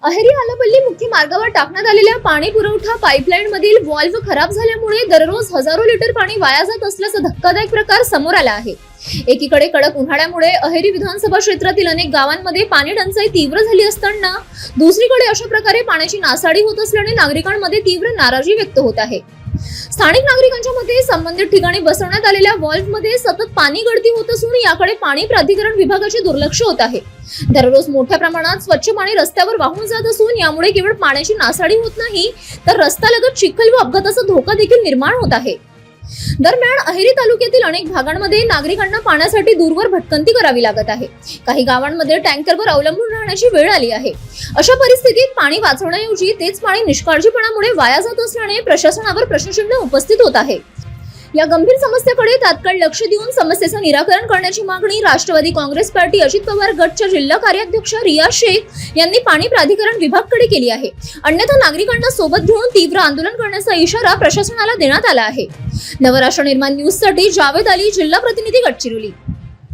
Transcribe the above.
अहेरी आलापल्ली मुख्य मार्गावर टाकण्यात आलेल्या पाणी पुरवठा पाईपलाईन मधील व्हॉल्व्ह खराब झाल्यामुळे दररोज हजारो लिटर पाणी वाया जात असल्याचा धक्कादायक प्रकार समोर आला आहे। एकीकडे कडक उन्हाळ्यामुळे अहेरी विधानसभा क्षेत्रातील अनेक गावांमध्ये पाणी टंचाई तीव्र झाली असताना दुसरीकडे अशा प्रकारे पाण्याची नासाडी होत असल्याने नागरिकांमध्ये तीव्र नाराजी व्यक्त होत आहे। स्थानिक नागरिकांच्या मते संबंधित ठिकाणी बसवण्यात आलेल्या व्हॉल्व्ह मध्ये सतत पाणी गळती होत असून याकडे पाणी प्राधिकरण विभागाचे दुर्लक्ष होत आहे। दररोज मोठ्या प्रमाणात स्वच्छ पाणी रस्त्यावर वाहून जात असून यामुळे केवळ पाण्याची नासाडी होत नाही तर रस्त्यालगत चिखल व अपघाताचा धोका देखील निर्माण होत आहे। दरम्यान अहेरी तालुक्यातील अनेक भागांमध्ये नागरिकांना पाण्यासाठी दूरवर भटकंती करावी लागत आहे। काही गावांमध्ये टँकरवर अवलंबून राहण्याची वेळ आली आहे। अशा परिस्थितीत पाणी वाचवण्याऐवजी तेच पाणी निष्काळजीपणामुळे वाया जात असल्याने प्रशासनावर प्रश्नचिन्ह उपस्थित होत आहे। या गंभीर समस्येकडे तात्काळ लक्ष देऊन समस्येचे निराकरण करण्याची मागणी राष्ट्रवादी काँग्रेस पार्टी अजित पवार गटच्या जिल्हा कार्याध्यक्ष रिया शेख यांनी पाणी प्राधिकरण विभागाकडे केली आहे। अन्यथा नागरिकांना सोबत घेऊन तीव्र आंदोलन करण्याचा इशारा प्रशासनाला देण्यात आला आहे। नवराष्ट्र निर्माण न्यूज साठी जावेद अली, जिल्हा प्रतिनिधी, गडचिरोली।